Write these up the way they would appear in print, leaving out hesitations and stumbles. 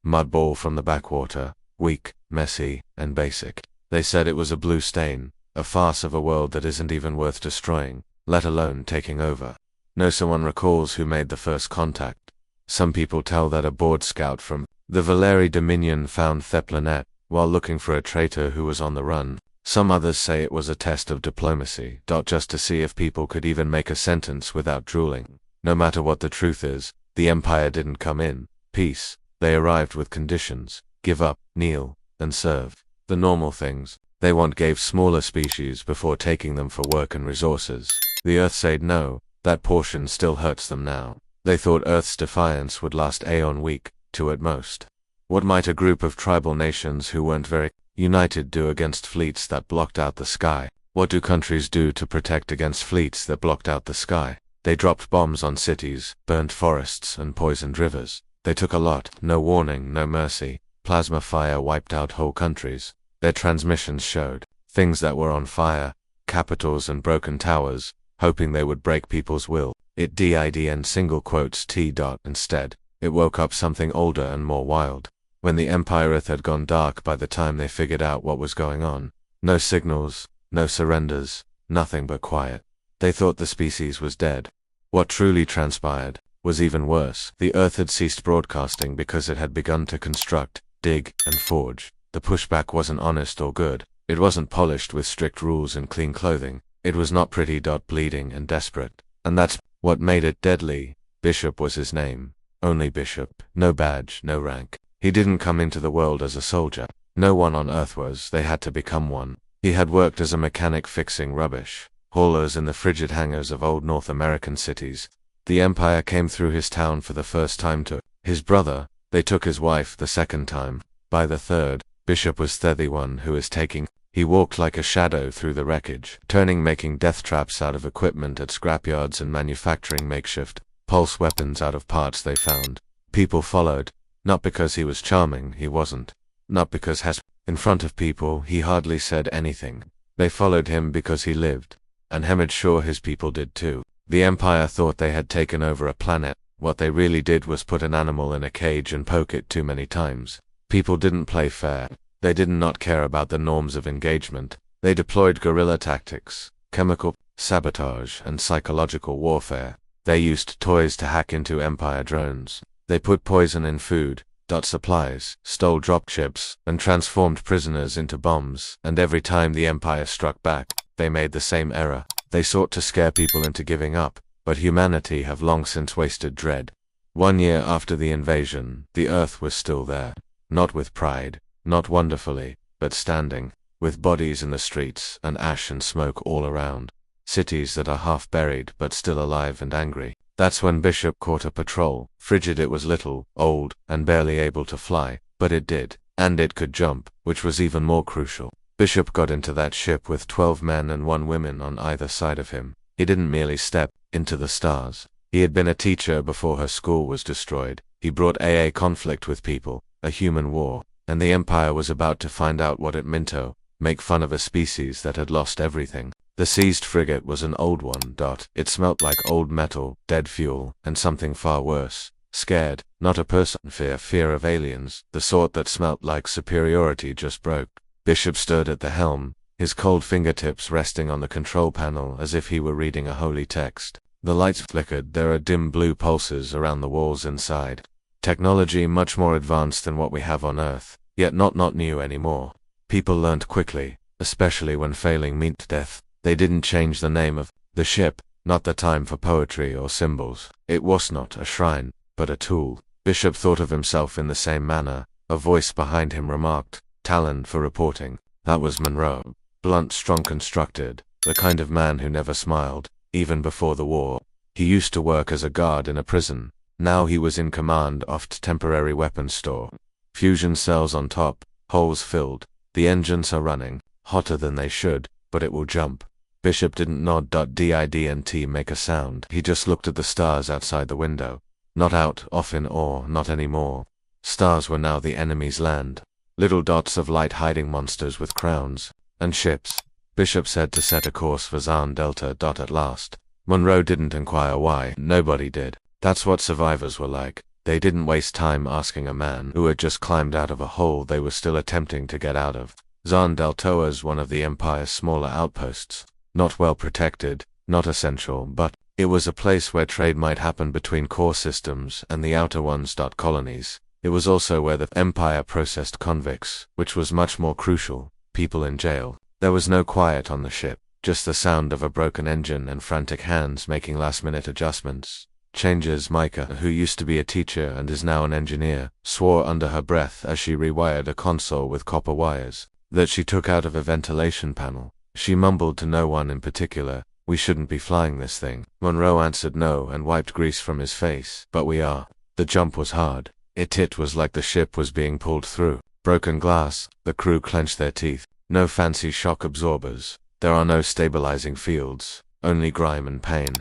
mud ball from the backwater, weak, messy, and basic. They said it was a blue stain, a farce of a world that isn't even worth destroying, let alone taking over. No someone recalls who made the first contact. Some people tell that a board scout from the Valeri Dominion found Theplanet while looking for a traitor who was on the run. Some others say it was a test of diplomacy, just to see if people could even make a sentence without drooling. No matter what the truth is, the Empire didn't come in peace. They arrived with conditions: give up, kneel, and serve. The normal things they want gave smaller species before taking them for work and resources. The Earth said no. That portion still hurts them now. They thought Earth's defiance would last Aeon week, 2 at most. What might a group of tribal nations who weren't very united do against fleets that blocked out the sky? What do countries do to protect against fleets that blocked out the sky? They dropped bombs on cities, burned forests, and poisoned rivers. They took a lot, no warning, no mercy. Plasma fire wiped out whole countries. Their transmissions showed things that were on fire, capitals and broken towers, hoping they would break people's will. It did and single quotes T. Instead, it woke up something older and more wild. When the Empire Earth had gone dark by the time they figured out what was going on. No signals, no surrenders, nothing but quiet. They thought the species was dead. What truly transpired was even worse. The Earth had ceased broadcasting because it had begun to construct, dig, and forge. The pushback wasn't honest or good. It wasn't polished with strict rules and clean clothing. It was not pretty. Bleeding and desperate. And that's what made it deadly. Bishop was his name. Only Bishop. No badge, no rank. He didn't come into the world as a soldier. No one on Earth was. They had to become one. He had worked as a mechanic fixing rubbish. Haulers in the frigid hangars of old North American cities. The Empire came through his town for the first time to his brother. They took his wife the second time. By the third, Bishop was the one who is taking. He walked like a shadow through the wreckage, making death traps out of equipment at scrapyards and manufacturing makeshift pulse weapons out of parts they found. People followed, not because he was charming, he wasn't. Not because in front of people, he hardly said anything. They followed him because he lived. And he made sure his people did too. The Empire thought they had taken over a planet. What they really did was put an animal in a cage and poke it too many times. People didn't play fair. They did not care about the norms of engagement. They deployed guerrilla tactics, chemical sabotage, and psychological warfare. They used toys to hack into Empire drones. They put poison in food, supplies, stole dropships, and transformed prisoners into bombs. And every time the Empire struck back, they made the same error. They sought to scare people into giving up, but humanity have long since wasted dread. 1 year after the invasion, the Earth was still there. Not with pride, not wonderfully, but standing, with bodies in the streets and ash and smoke all around. Cities that are half buried but still alive and angry. That's when Bishop caught a patrol. Frigid it was little, old, and barely able to fly, but it did, and it could jump, which was even more crucial. Bishop got into that ship with 12 men and 1 woman on either side of him. He didn't merely step into the stars. He had been a teacher before her school was destroyed. He brought conflict with people, a human war, and the Empire was about to find out what it meant to make fun of a species that had lost everything. The seized frigate was an old one. It smelt like old metal, dead fuel, and something far worse. Scared, not a person. Fear of aliens, the sort that smelt like superiority just broke. Bishop stood at the helm, his cold fingertips resting on the control panel as if he were reading a holy text. The lights flickered. There are dim blue pulses around the walls inside. Technology much more advanced than what we have on Earth, yet not new anymore. People learned quickly, especially when failing meant death. They didn't change the name of the ship, not the time for poetry or symbols. It was not a shrine, but a tool. Bishop thought of himself in the same manner. A voice behind him remarked, "Talent for reporting." That was Monroe. Blunt, strong, constructed, the kind of man who never smiled, even before the war. He used to work as a guard in a prison. Now he was in command of a temporary weapons store. Fusion cells on top, holes filled. The engines are running, hotter than they should, but it will jump. Bishop didn't nod. Didn't make a sound. He just looked at the stars outside the window. Not out, off in awe, not anymore. Stars were now the enemy's land. Little dots of light hiding monsters with crowns. And ships. Bishop said to set a course for Zan Delta. At last. Monroe didn't inquire why. Nobody did. That's what survivors were like. They didn't waste time asking a man who had just climbed out of a hole they were still attempting to get out of. Zan Delta was one of the Empire's smaller outposts. Not well protected, not essential, but it was a place where trade might happen between core systems and the outer ones. Colonies. It was also where the Empire processed convicts, which was much more crucial. People in jail. There was no quiet on the ship, just the sound of a broken engine and frantic hands making last-minute adjustments. Changes. Micah, who used to be a teacher and is now an engineer, swore under her breath as she rewired a console with copper wires that she took out of a ventilation panel. She mumbled to no one in particular, "We shouldn't be flying this thing." Monroe answered no and wiped grease from his face. "But we are." The jump was hard. It was like the ship was being pulled through broken glass. The crew clenched their teeth. No fancy shock absorbers. There are no stabilizing fields, only grime and pain.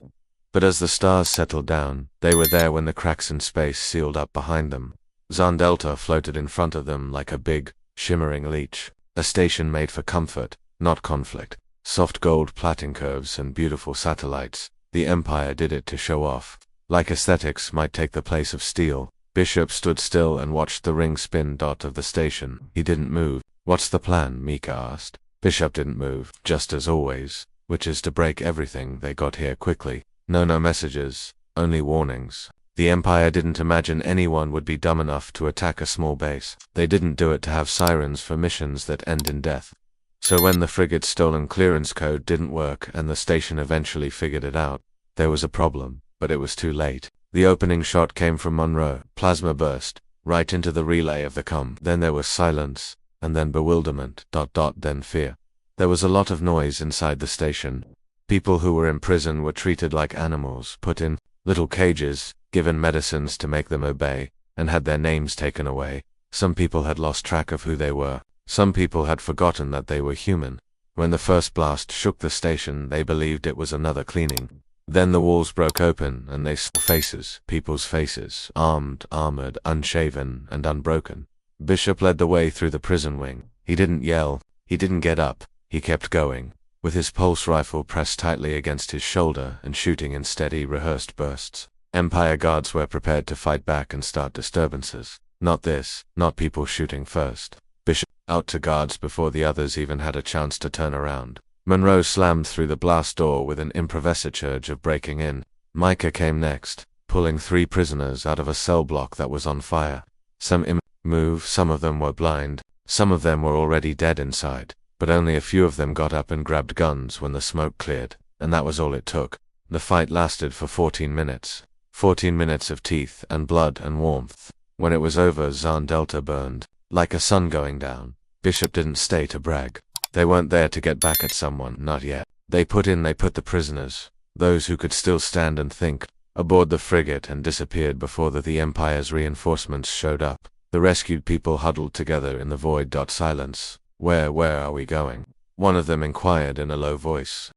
But as the stars settled down, they were there when the cracks in space sealed up behind them. Zandelta floated in front of them like a big, shimmering leech. A station made for comfort, not conflict. Soft gold plating curves and beautiful satellites. The Empire did it to show off. Like aesthetics might take the place of steel. Bishop stood still and watched the ring spin of the station. He didn't move. "What's the plan?" Mika asked. Bishop didn't move, just as always, which is to break everything. They got here quickly. No messages, only warnings. The Empire didn't imagine anyone would be dumb enough to attack a small base. They didn't do it to have sirens for missions that end in death. So when the frigate's stolen clearance code didn't work and the station eventually figured it out, there was a problem, but it was too late. The opening shot came from Monroe. Plasma burst, right into the relay of the comm. Then there was silence, and then bewilderment, then fear. There was a lot of noise inside the station. People who were in prison were treated like animals, put in little cages, given medicines to make them obey, and had their names taken away. Some people had lost track of who they were. Some people had forgotten that they were human. When the first blast shook the station, they believed it was another cleaning. Then the walls broke open, and they saw faces, people's faces, armed, armored, unshaven, and unbroken. Bishop led the way through the prison wing. He didn't yell, he didn't get up, he kept going, with his pulse rifle pressed tightly against his shoulder and shooting in steady, rehearsed bursts. Empire guards were prepared to fight back and start disturbances. Not this, not people shooting first. Bishop out to guards before the others even had a chance to turn around. Monroe slammed through the blast door with an improvisatge of breaking in. Micah came next, pulling 3 prisoners out of a cell block that was on fire. Some move, some of them were blind, some of them were already dead inside, but only a few of them got up and grabbed guns when the smoke cleared, and that was all it took. The fight lasted for 14 minutes. 14 minutes of teeth and blood and warmth. When it was over, Zan Delta burned like a sun going down. Bishop didn't stay to brag. They weren't there to get back at someone, not yet. They put the prisoners, those who could still stand and think, aboard the frigate and disappeared before the Empire's reinforcements showed up. The rescued people huddled together in the void. Silence. Where are we going?" one of them inquired in a low voice.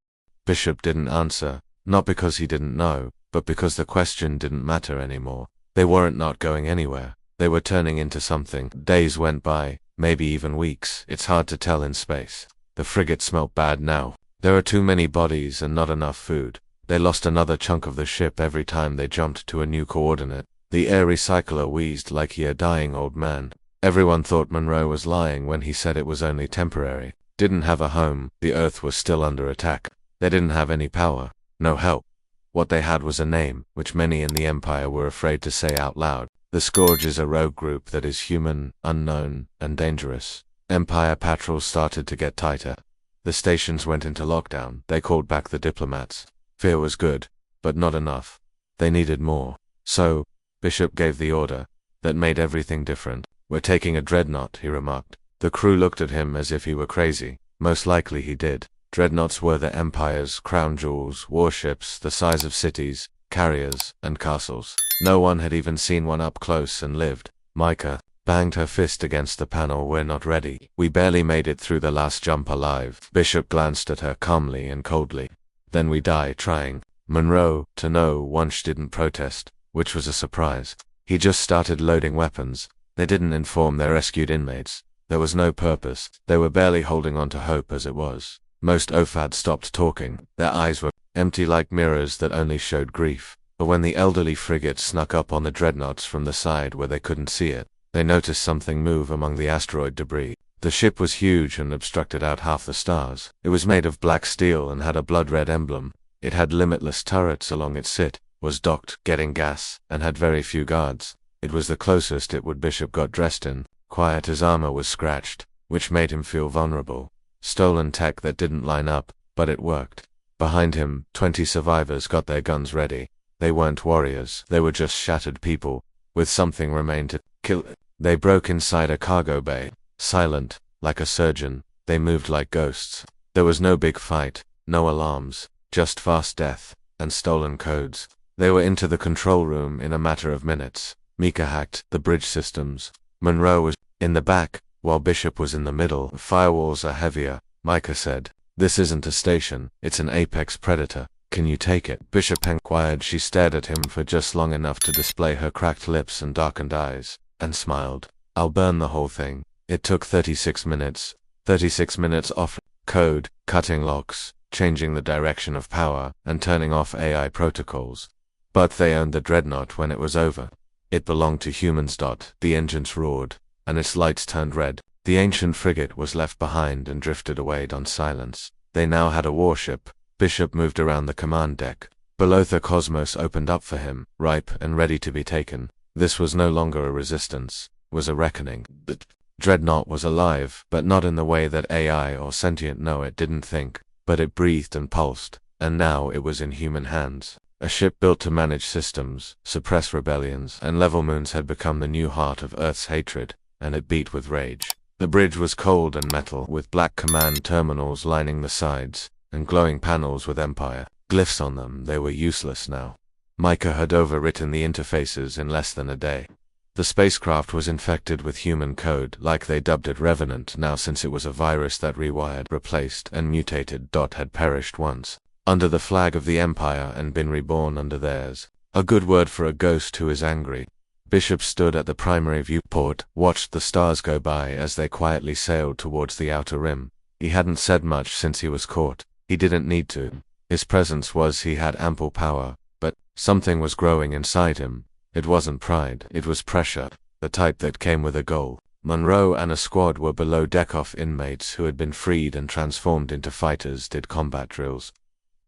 Bishop didn't answer, not because he didn't know, but because the question didn't matter anymore. They weren't not going anywhere. They were turning into something. Days went by, maybe even weeks. It's hard to tell in space. The frigate smelt bad now. There are too many bodies and not enough food. They lost another chunk of the ship every time they jumped to a new coordinate. The air recycler wheezed like a dying old man. Everyone thought Monroe was lying when he said it was only temporary. Didn't have a home. The Earth was still under attack. They didn't have any power. No help. What they had was a name, which many in the Empire were afraid to say out loud. The Scourge is a rogue group that is human, unknown, and dangerous. Empire patrols started to get tighter. The stations went into lockdown. They called back the diplomats. Fear was good, but not enough. They needed more. So, Bishop gave the order that made everything different. "We're taking a dreadnought," he remarked. The crew looked at him as if he were crazy. Most likely he did. Dreadnoughts were the Empire's crown jewels, warships the size of cities, carriers, and castles. No one had even seen one up close and lived. Micah banged her fist against the panel. "We're not ready. We barely made it through the last jump alive." Bishop glanced at her calmly and coldly. "Then we die trying." Monroe, to no Wunsch didn't protest, which was a surprise. He just started loading weapons. They didn't inform their rescued inmates. There was no purpose. They were barely holding on to hope as it was. Most OFAD stopped talking. Their eyes were empty like mirrors that only showed grief. But when the elderly frigate snuck up on the dreadnoughts from the side where they couldn't see it, they noticed something move among the asteroid debris. The ship was huge and obstructed out half the stars. It was made of black steel and had a blood-red emblem. It had limitless turrets along its sit, was docked, getting gas, and had very few guards. It was the closest it would. Bishop got dressed in. Quiet, his armor was scratched, which made him feel vulnerable. Stolen tech that didn't line up, but it worked. Behind him, 20 survivors got their guns ready. They weren't warriors, they were just shattered people, with something remained to kill. They broke inside a cargo bay. Silent, like a surgeon, they moved like ghosts. There was no big fight, no alarms, just fast death, and stolen codes. They were into the control room in a matter of minutes. Mika hacked the bridge systems. Monroe was in the back, while Bishop was in the middle. Firewalls are heavier, Micah said. This isn't a station, it's an apex predator. Can you take it? Bishop inquired. She stared at him for just long enough to display her cracked lips and darkened eyes, and smiled. I'll burn the whole thing. It took 36 minutes. 36 minutes off code, cutting locks, changing the direction of power, and turning off AI protocols. But they owned the dreadnought when it was over. It belonged to humans. The engines roared, and its lights turned red. The ancient frigate was left behind and drifted away on silence. They now had a warship. Bishop moved around the command deck. Below, the cosmos opened up for him, ripe and ready to be taken. This was no longer a resistance, was a reckoning. The dreadnought was alive, but not in the way that AI or sentient know it didn't think, but it breathed and pulsed, and now it was in human hands. A ship built to manage systems, suppress rebellions, and level moons had become the new heart of Earth's hatred, and it beat with rage. The bridge was cold and metal, with black command terminals lining the sides, and glowing panels with Empire glyphs on them. They were useless now. Micah had overwritten the interfaces in less than a day. The spacecraft was infected with human code, like they dubbed it Revenant now, since it was a virus that rewired, replaced, and mutated. Had perished once, under the flag of the Empire, and been reborn under theirs. A good word for a ghost who is angry. Bishop stood at the primary viewport, watched the stars go by as they quietly sailed towards the outer rim. He hadn't said much since he was caught. He didn't need to. His presence was he had ample power, but something was growing inside him. It wasn't pride, it was pressure, the type that came with a goal. Monroe and a squad were below deck off inmates who had been freed and transformed into fighters, did combat drills.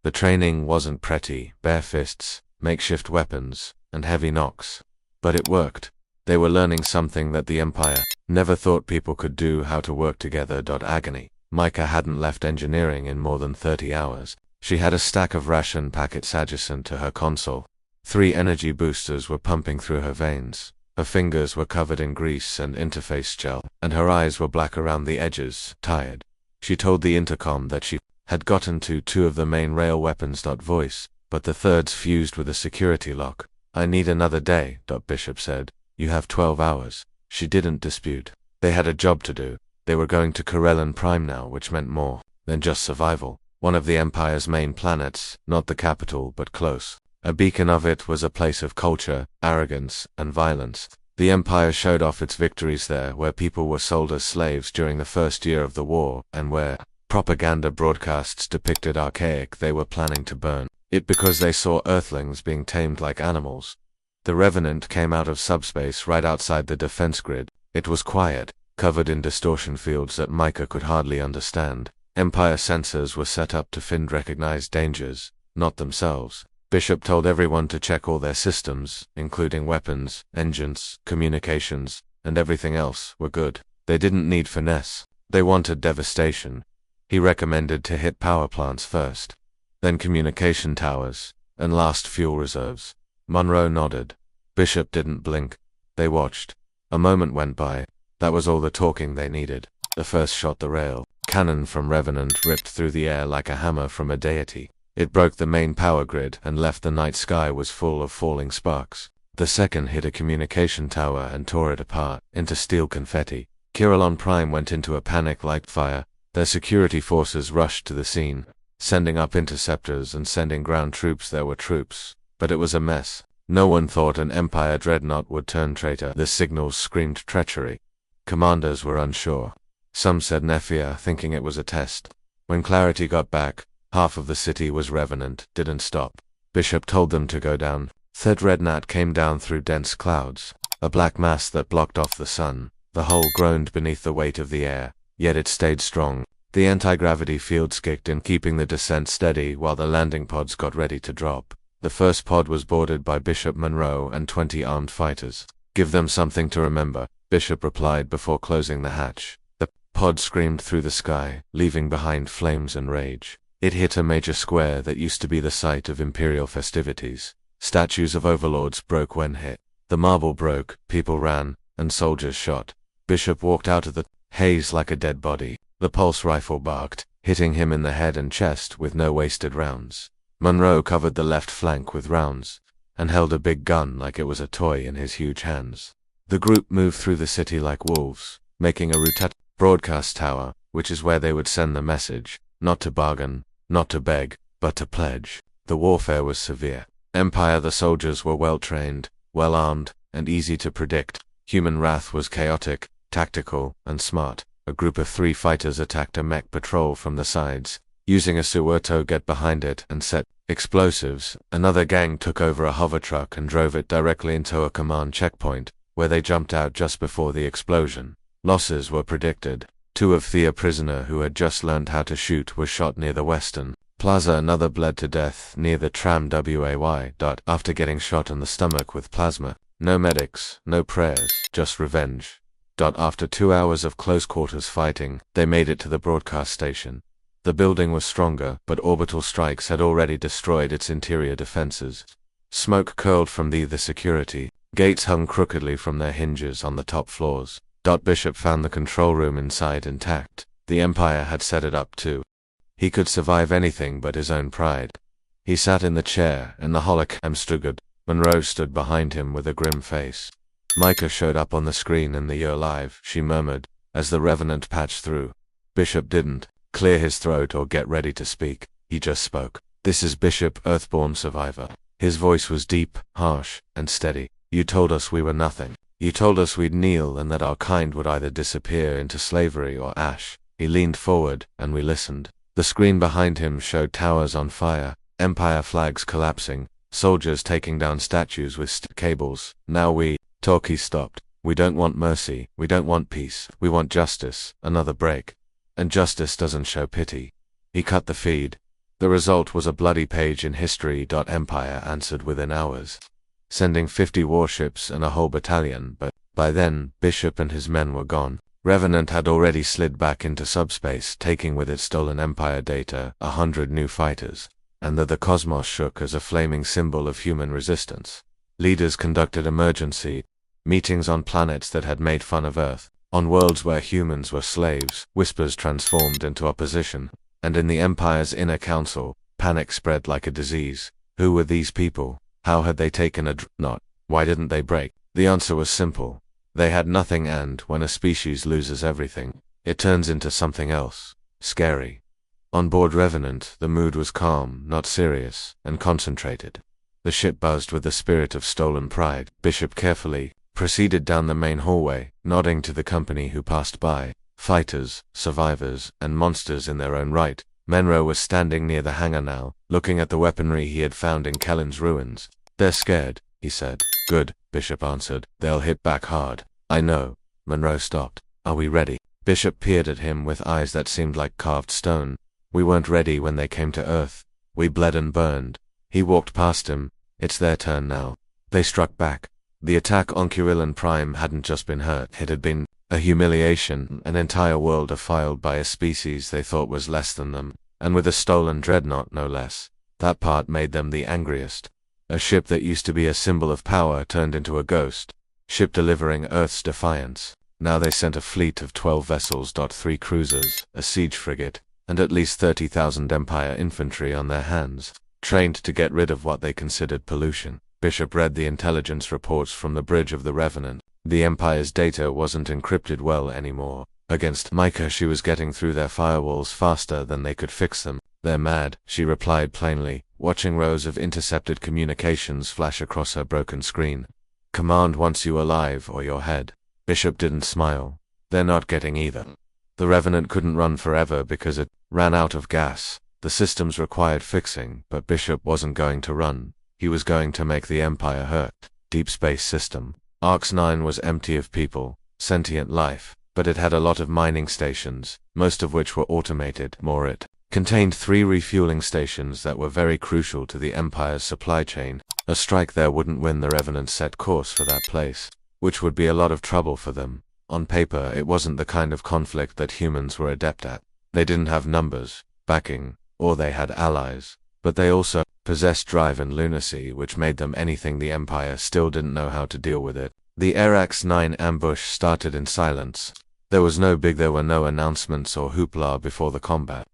The training wasn't pretty, bare fists, makeshift weapons, and heavy knocks. But it worked. They were learning something that the Empire never thought people could do: how to work together. Agony. Micah hadn't left engineering in more than 30 hours. She had a stack of ration packets adjacent to her console. 3 energy boosters were pumping through her veins. Her fingers were covered in grease and interface gel, and her eyes were black around the edges, tired. She told the intercom that she had gotten to 2 of the main rail weapons. Voice, but the third's fused with a security lock. I need another day, Bishop said. You have 12 hours. She didn't dispute. They had a job to do. They were going to Corellan Prime now, which meant more than just survival. One of the Empire's main planets, not the capital, but close. A beacon of it was a place of culture, arrogance, and violence. The Empire showed off its victories there, where people were sold as slaves during the first year of the war, and where propaganda broadcasts depicted archaic. They were planning to burn it because they saw Earthlings being tamed like animals. The Revenant came out of subspace right outside the defense grid. It was quiet, covered in distortion fields that Micah could hardly understand. Empire sensors were set up to recognize dangers, not themselves. Bishop told everyone to check all their systems, including weapons, engines, communications, and everything else, were good. They didn't need finesse. They wanted devastation. He recommended to hit power plants first, then communication towers, and last fuel reserves. Monroe nodded. Bishop didn't blink. They watched. A moment went by. That was all the talking they needed. The first shot the rail. Cannon from Revenant ripped through the air like a hammer from a deity. It broke the main power grid and left the night sky was full of falling sparks. The second hit a communication tower and tore it apart into steel confetti. Corellan Prime went into a panic like fire. Their security forces rushed to the scene, sending up interceptors and sending ground troops. There were troops, but it was a mess. No one thought an Empire dreadnought would turn traitor. The signals screamed treachery. Commanders were unsure. Some said Nephia, thinking it was a test. When clarity got back, half of the city was Revenant, didn't stop. Bishop told them to go down. Third Rednat came down through dense clouds, a black mass that blocked off the sun. The hull groaned beneath the weight of the air, yet it stayed strong. The anti-gravity fields kicked in, keeping the descent steady while the landing pods got ready to drop. The first pod was boarded by Bishop Monroe and 20 armed fighters. "Give them something to remember," Bishop replied before closing the hatch. The pod screamed through the sky, leaving behind flames and rage. It hit a major square that used to be the site of imperial festivities. Statues of overlords broke when hit. The marble broke, people ran, and soldiers shot. Bishop walked out of the haze like a dead body. The pulse rifle barked, hitting him in the head and chest with no wasted rounds. Monroe covered the left flank with rounds, and held a big gun like it was a toy in his huge hands. The group moved through the city like wolves, making a route at broadcast tower, which is where they would send the message, not to bargain, not to beg, but to pledge. The warfare was severe. Empire the soldiers were well-trained, well-armed, and easy to predict. Human wrath was chaotic, tactical, and smart. A group of 3 fighters attacked a mech patrol from the sides, using a Suerto get behind it and set explosives. Another gang took over a hover truck and drove it directly into a command checkpoint, where they jumped out just before the explosion. Losses were predicted. 2 of Thea prisoner who had just learned how to shoot were shot near the Western Plaza. Another bled to death near the tram WAY. After getting shot in the stomach with plasma. No medics, no prayers, just revenge. After 2 hours of close-quarters fighting, they made it to the broadcast station. The building was stronger, but orbital strikes had already destroyed its interior defenses. Smoke curled from the security. Gates hung crookedly from their hinges on the top floors. Bishop found the control room inside intact. The Empire had set it up too. He could survive anything but his own pride. He sat in the chair, and the hologram stuggered. Monroe stood behind him with a grim face. Micah showed up on the screen in the "You're live," she murmured, as the Revenant patched through. Bishop didn't clear his throat or get ready to speak. He just spoke. "This is Bishop, Earthborn survivor." His voice was deep, harsh, and steady. "You told us we were nothing. You told us we'd kneel and that our kind would either disappear into slavery or ash." He leaned forward, and we listened. The screen behind him showed towers on fire, Empire flags collapsing, soldiers taking down statues with cables. "Now we talk," he stopped. "We don't want mercy, we don't want peace, we want justice." Another break. "And justice doesn't show pity." He cut the feed. The result was a bloody page in history. Empire answered within hours, sending 50 warships and a whole battalion, but by then, Bishop and his men were gone. Revenant had already slid back into subspace, taking with it stolen Empire data, 100 new fighters, and the cosmos shook as a flaming symbol of human resistance. Leaders conducted emergency meetings on planets that had made fun of Earth, on worlds where humans were slaves. Whispers transformed into opposition, and in the Empire's inner council, panic spread like a disease. Who were these people? How had they taken a dreadnought? Why didn't they break? The answer was simple. They had nothing, and when a species loses everything, it turns into something else. Scary. On board Revenant, the mood was calm, not serious, and concentrated. The ship buzzed with the spirit of stolen pride. Bishop carefully proceeded down the main hallway, nodding to the company who passed by. Fighters, survivors, and monsters in their own right. Monroe was standing near the hangar now, looking at the weaponry he had found in Kellen's ruins. "They're scared," he said. "Good," Bishop answered. "They'll hit back hard." "I know." Monroe stopped. "Are we ready?" Bishop peered at him with eyes that seemed like carved stone. "We weren't ready when they came to Earth. We bled and burned." He walked past him. "It's their turn now." They struck back. The attack on Kurillan Prime hadn't just been hurt. It had been a humiliation, an entire world defiled by a species they thought was less than them, and with a stolen dreadnought no less. That part made them the angriest. A ship that used to be a symbol of power turned into a ghost. Ship delivering Earth's defiance. Now they sent a fleet of 12 vessels, 3 cruisers, a siege frigate, and at least 30,000 Empire infantry on their hands, trained to get rid of what they considered pollution. Bishop read the intelligence reports from the bridge of the Revenant. The Empire's data wasn't encrypted well anymore. Against Micah, she was getting through their firewalls faster than they could fix them. "They're mad," she replied plainly, watching rows of intercepted communications flash across her broken screen. "Command wants you alive or your head." Bishop didn't smile. "They're not getting either." The Revenant couldn't run forever because it ran out of gas. The systems required fixing, but Bishop wasn't going to run. He was going to make the Empire hurt. Deep space system. Arx 9 was empty of people, sentient life, but it had a lot of mining stations, most of which were automated. More, it contained 3 refueling stations that were very crucial to the Empire's supply chain. A strike there wouldn't win the Revenants set course for that place, which would be a lot of trouble for them. On paper, it wasn't the kind of conflict that humans were adept at. They didn't have numbers, backing, or they had allies, but they also possessed drive and lunacy, which made them anything the Empire still didn't know how to deal with it. The Arax 9 ambush started in silence. There were no announcements or hoopla before the combat.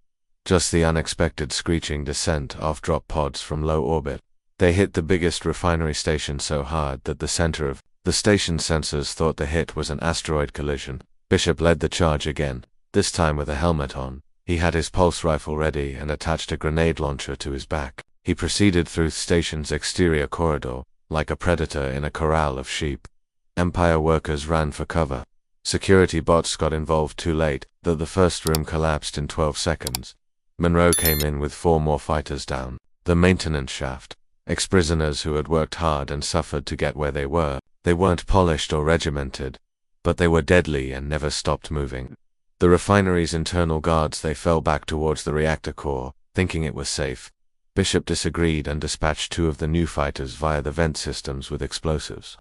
Just the unexpected screeching descent off drop pods from low orbit. They hit the biggest refinery station so hard that the center of the station sensors thought the hit was an asteroid collision. Bishop led the charge again, this time with a helmet on. He had his pulse rifle ready and attached a grenade launcher to his back. He proceeded through the station's exterior corridor, like a predator in a corral of sheep. Empire workers ran for cover. Security bots got involved too late, though the first room collapsed in 12 seconds. Monroe came in with 4 more fighters down the maintenance shaft. Ex-prisoners who had worked hard and suffered to get where they were. They weren't polished or regimented, but they were deadly and never stopped moving. The refinery's internal guards, they fell back towards the reactor core, thinking it was safe. Bishop disagreed and dispatched 2 of the new fighters via the vent systems with explosives.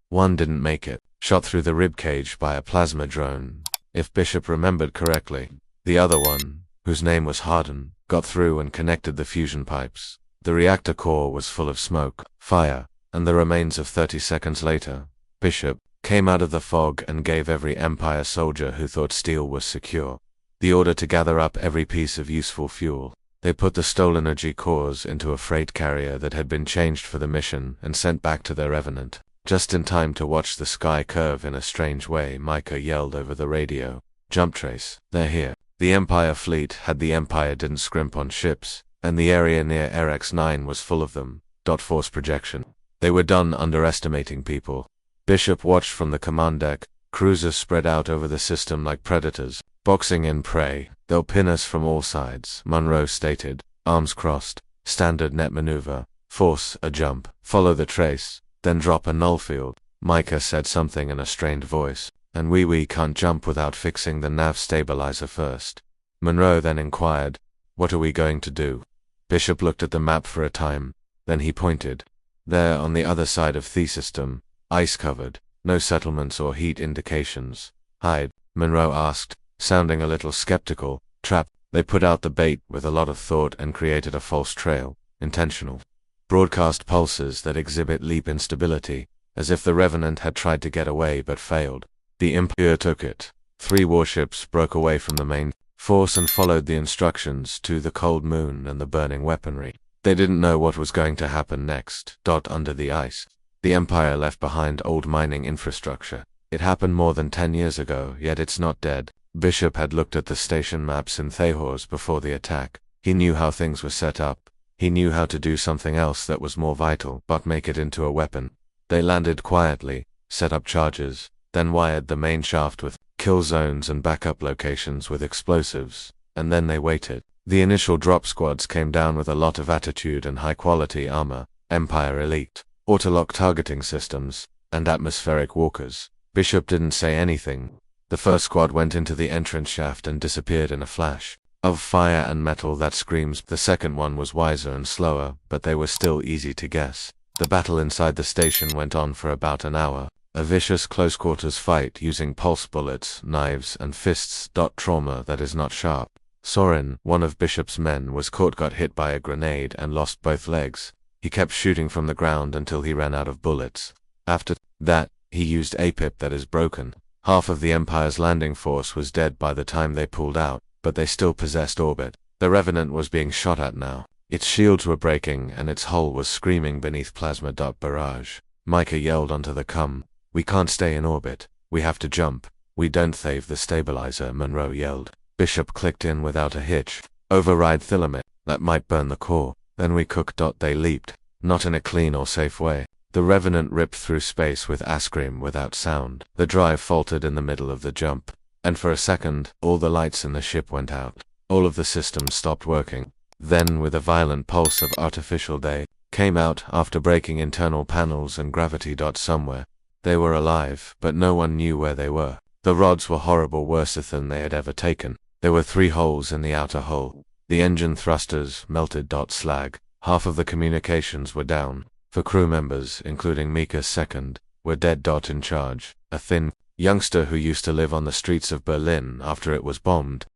One didn't make it, shot through the ribcage by a plasma drone, if Bishop remembered correctly. The other one, whose name was Harden, got through and connected the fusion pipes. The reactor core was full of smoke, fire, and the remains of 30 seconds later. Bishop came out of the fog and gave every Empire soldier who thought steel was secure the order to gather up every piece of useful fuel. They put the stolen energy cores into a freight carrier that had been changed for the mission and sent back to their Revenant. Just in time to watch the sky curve in a strange way, Micah yelled over the radio. "Jump trace, they're here." The Empire fleet had the Empire didn't scrimp on ships, and the area near Arax 9 was full of them. Force projection. They were done underestimating people. Bishop watched from the command deck. Cruisers spread out over the system like predators, boxing in prey. "They'll pin us from all sides," Monroe stated. "Arms crossed. Standard net maneuver. Force a jump. Follow the trace. Then drop a null field." Micah said something in a strained voice. "And we can't jump without fixing the nav stabilizer first." Monroe then inquired, "What are we going to do?" Bishop looked at the map for a time. Then he pointed. "There on the other side of the system. Ice-covered. No settlements or heat indications." "Hide?" Monroe asked, sounding a little skeptical. "Trap." They put out the bait with a lot of thought and created a false trail. Intentional. Broadcast pulses that exhibit leap instability, as if the Revenant had tried to get away but failed. The Empire took it. 3 warships broke away from the main force and followed the instructions to the cold moon and the burning weaponry. They didn't know what was going to happen next. Under the ice. The Empire left behind old mining infrastructure. It happened more than 10 years ago, yet it's not dead. Bishop had looked at the station maps in Thahors before the attack. He knew how things were set up. He knew how to do something else that was more vital, but make it into a weapon. They landed quietly, set up charges, then wired the main shaft with kill zones and backup locations with explosives, and then they waited. The initial drop squads came down with a lot of attitude and high-quality armor, Empire Elite, autolock targeting systems, and atmospheric walkers. Bishop didn't say anything. The first squad went into the entrance shaft and disappeared in a flash of fire and metal that screams. The second one was wiser and slower, but they were still easy to guess. The battle inside the station went on for about an hour. A vicious close-quarters fight using pulse bullets, knives, and fists. Trauma that is not sharp. Soren, one of Bishop's men, got hit by a grenade and lost both legs. He kept shooting from the ground until he ran out of bullets. After that, he used APIP that is broken. Half of the Empire's landing force was dead by the time they pulled out, but they still possessed orbit. The Revenant was being shot at now. Its shields were breaking and its hull was screaming beneath plasma barrage. Micah yelled onto the cum. "We can't stay in orbit. We have to jump. We don't save the stabilizer," Monroe yelled. Bishop clicked in without a hitch. "Override Thylamid. That might burn the core. Then we cook." They leaped. Not in a clean or safe way. The Revenant ripped through space with Askrim without sound. The drive faltered in the middle of the jump. And for a second, all the lights in the ship went out. All of the systems stopped working. Then, with a violent pulse of artificial day, came out after breaking internal panels and gravity. Somewhere. They were alive, but no one knew where they were. The rods were horrible, worse than they had ever taken. There were 3 holes in the outer hull. The engine thrusters melted. Slag. Half of the communications were down. 4 crew members, including Mika's second, were dead. In charge, a thin youngster who used to live on the streets of Berlin after it was bombed.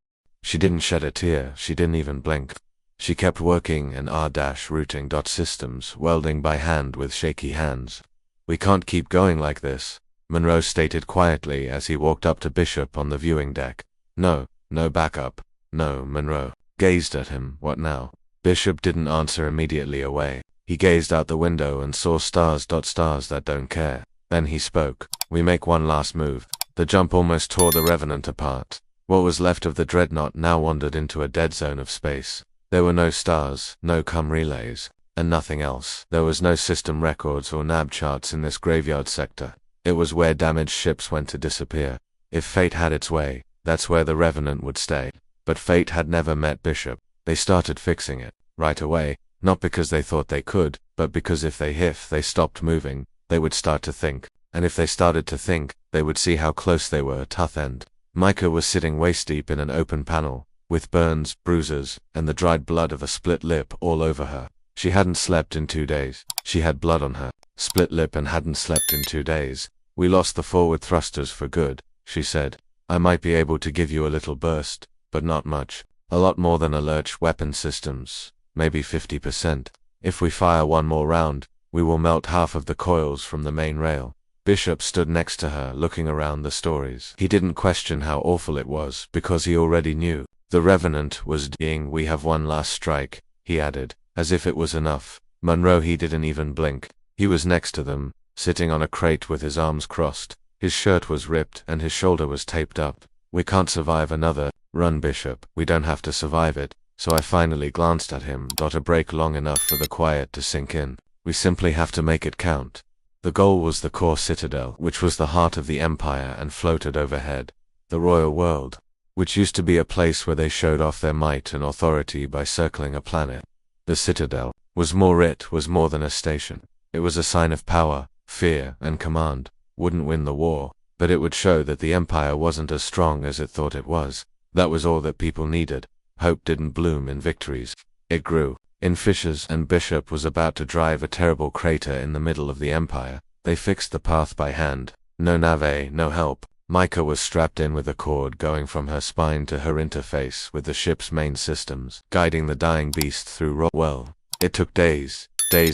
She didn't shed a tear, she didn't even blink. She kept working in R-routing. Systems, welding by hand with shaky hands. We can't keep going like this, Monroe stated quietly as he walked up to Bishop on the viewing deck. No backup. No, Monroe gazed at him. What now? Bishop didn't answer immediately away. He gazed out the window and saw stars. Stars that don't care. Then he spoke. We make one last move. The jump almost tore the Revenant apart. What was left of the dreadnought now wandered into a dead zone of space. There were no stars, no relays, and nothing else. There was no system records or nav charts in this graveyard sector. It was where damaged ships went to disappear. If fate had its way, that's where the Revenant would stay. But fate had never met Bishop. They started fixing it, right away, not because they thought they could, but because if they stopped moving, they would start to think. And if they started to think, they would see how close they were. Tough end. Micah was sitting waist-deep in an open panel, with burns, bruises, and the dried blood of a split lip all over her. She hadn't slept in 2 days. She had blood on her, split lip, and hadn't slept in 2 days. We lost the forward thrusters for good, she said. I might be able to give you a little burst, but not much. A lot more than a lurch. Weapon systems, maybe 50%. If we fire one more round, we will melt half of the coils from the main rail. Bishop stood next to her, looking around the stories. He didn't question how awful it was, because he already knew. The Revenant was dying. We have one last strike, he added, as if it was enough. Monroe, he didn't even blink. He was next to them, sitting on a crate with his arms crossed. His shirt was ripped and his shoulder was taped up. We can't survive another run, Bishop. We don't have to survive it. So I finally glanced at him. A break long enough for the quiet to sink in. We simply have to make it count. The goal was the core citadel, which was the heart of the Empire and floated overhead. The royal world, which used to be a place where they showed off their might and authority by circling a planet. The citadel was more than a station. It was a sign of power, fear, and command. Wouldn't win the war, but it would show that the Empire wasn't as strong as it thought it was. That was all that people needed. Hope didn't bloom in victories. It grew in fissures, and Bishop was about to drive a terrible crater in the middle of the Empire. They fixed the path by hand. No nave, no help. Micah was strapped in with a cord going from her spine to her interface with the ship's main systems, guiding the dying beast through well. It took days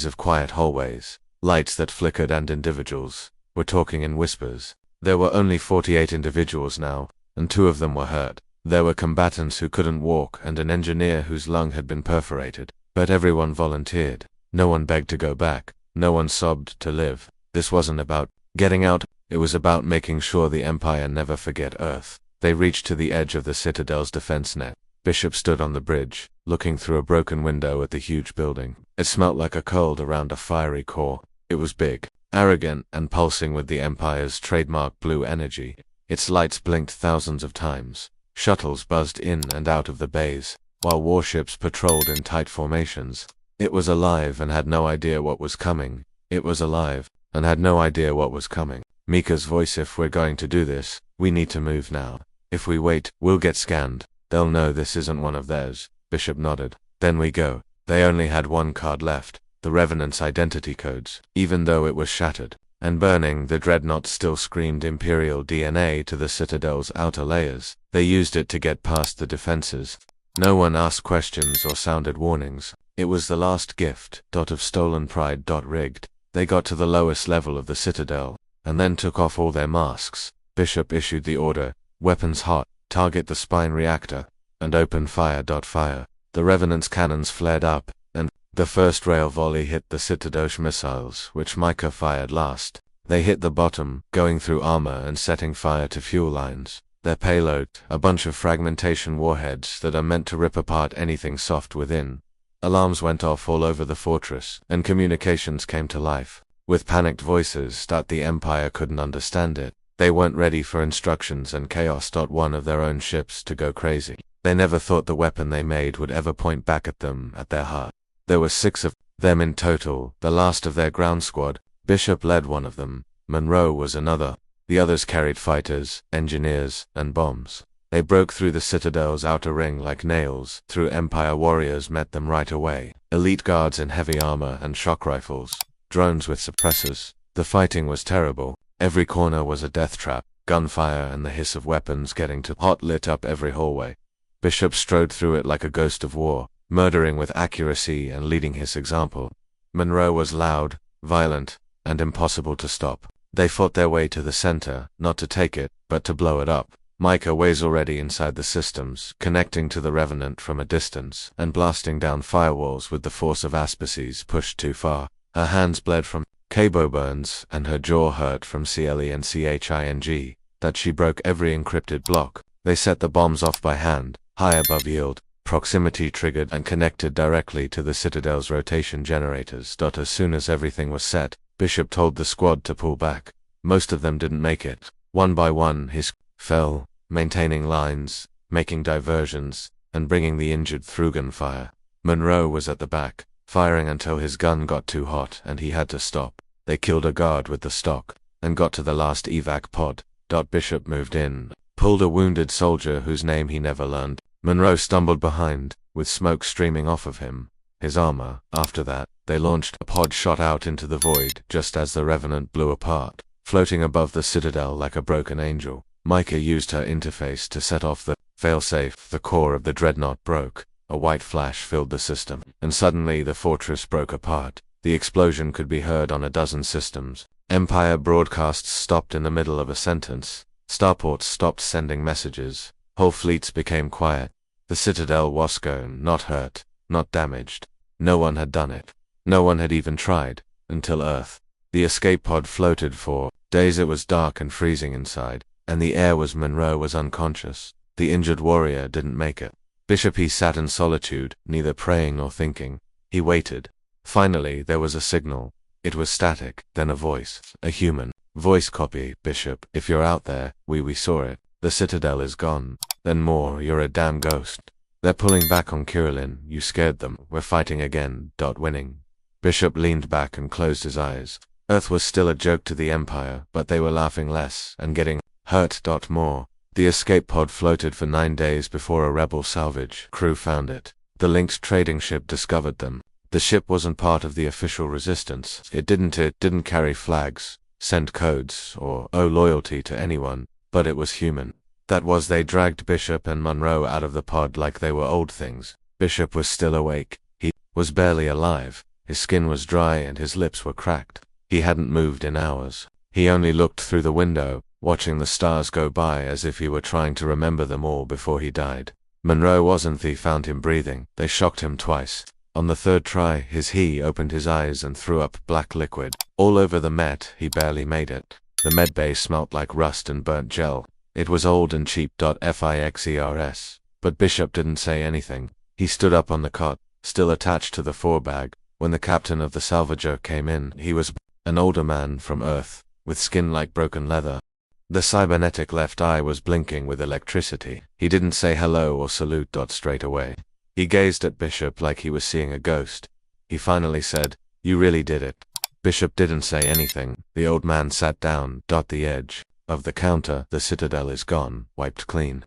of quiet hallways, lights that flickered, and individuals were talking in whispers. There were only 48 individuals now, and 2 of them were hurt. There were combatants who couldn't walk and an engineer whose lung had been perforated. But everyone volunteered. No one begged to go back. No one sobbed to live. This wasn't about getting out. It was about making sure the Empire never forget Earth. They reached to the edge of the Citadel's defense net. Bishop stood on the bridge, looking through a broken window at the huge building. It smelt like a cold around a fiery core. It was big, arrogant, and pulsing with the Empire's trademark blue energy. Its lights blinked thousands of times. Shuttles buzzed in and out of the bays, while warships patrolled in tight formations. It was alive and had no idea what was coming. It was alive and had no idea what was coming. Mika's voice: if we're going to do this, we need to move now. If we wait, we'll get scanned. They'll know this isn't one of theirs. Bishop nodded. Then we go. They only had one card left, the Revenant's identity codes. Even though it was shattered and burning, the dreadnought still screamed Imperial DNA to the Citadel's outer layers. They used it to get past the defenses. No one asked questions or sounded warnings. It was the last gift. Of stolen pride. Rigged. They got to the lowest level of the Citadel, and then took off all their masks. Bishop issued the order: weapons hot, target the spine reactor, and open fire. Fire. The Revenant's cannons flared up, and the first rail volley hit the Citadel's missiles, which Micah fired last. They hit the bottom, going through armor and setting fire to fuel lines. Their payload, a bunch of fragmentation warheads that are meant to rip apart anything soft within. Alarms went off all over the fortress, and communications came to life, with panicked voices that the Empire couldn't understand it. They weren't ready for instructions and chaos. One of their own ships to go crazy. They never thought the weapon they made would ever point back at them, at their heart. There were 6 of Them in total, the last of their ground squad. Bishop led one of them. Monroe was another. The others carried fighters, engineers, and bombs. They broke through the Citadel's outer ring like nails. Through Empire warriors met them right away. Elite guards in heavy armor and shock rifles. Drones with suppressors. The fighting was terrible. Every corner was a death trap. Gunfire and the hiss of weapons getting too hot lit up every hallway. Bishop strode through it like a ghost of war, murdering with accuracy and leading his example. Monroe was loud, violent, and impossible to stop. They fought their way to the center, not to take it, but to blow it up. Micah was already inside the systems, connecting to the Revenant from a distance, and blasting down firewalls with the force of aspices pushed too far. Her hands bled from cabo burns, and her jaw hurt from CLE and CHING, that she broke every encrypted block. They set the bombs off by hand, high above yield, proximity triggered and connected directly to the Citadel's rotation generators. As soon as everything was set, Bishop told the squad to pull back. Most of them didn't make it. One by one his fell, maintaining lines, making diversions, and bringing the injured through gunfire. Monroe was at the back, firing until his gun got too hot and he had to stop. They killed a guard with the stock, and got to the last evac pod. Bishop moved in, pulled a wounded soldier whose name he never learned. Monroe stumbled behind, with smoke streaming off of him. His armor. After that, they launched. A pod shot out into the void just as the Revenant blew apart, floating above the Citadel like a broken angel. Micah used her interface to set off the failsafe. The core of the dreadnought broke. A white flash filled the system, and suddenly the fortress broke apart. The explosion could be heard on a dozen systems. Empire broadcasts stopped in the middle of a sentence. Starports stopped sending messages. Whole fleets became quiet. The Citadel was gone, not hurt, not damaged. No one had done it. No one had even tried, until Earth. The escape pod floated for days. It was dark and freezing inside, and the air was. Monroe was unconscious. The injured warrior didn't make it. Bishop he sat in solitude, neither praying nor thinking. He waited. Finally there was a signal. It was static, then a voice. A human voice. Copy, Bishop, if you're out there, we saw it. The Citadel is gone. Then more, you're a damn ghost. They're pulling back on Kirillin. You scared them. We're fighting again. Winning. Bishop leaned back and closed his eyes. Earth was still a joke to the Empire, but they were laughing less and getting hurt. More. The escape pod floated for 9 days before a rebel salvage crew found it. The linked trading ship discovered them. The ship wasn't part of the official resistance. It didn't carry flags, send codes, or owe loyalty to anyone, but it was human. That was, they dragged Bishop and Monroe out of the pod like they were old things. Bishop was still awake. He was barely alive. His skin was dry and his lips were cracked. He hadn't moved in hours. He only looked through the window, watching the stars go by as if he were trying to remember them all before he died. Monroe wasn't. They found him breathing. They shocked him twice. On the third try, he opened his eyes and threw up black liquid. All over the Met. He barely made it. The medbay smelt like rust and burnt gel. It was old and cheap. Fixers. But Bishop didn't say anything. He stood up on the cot, still attached to the forebag. When the captain of the salvager came in, he was an older man from Earth, with skin like broken leather. The cybernetic left eye was blinking with electricity. He didn't say hello or salute. Straight away. He gazed at Bishop like he was seeing a ghost. He finally said, "You really did it." Bishop didn't say anything. The old man sat down. The edge of the counter. The Citadel is gone, wiped clean.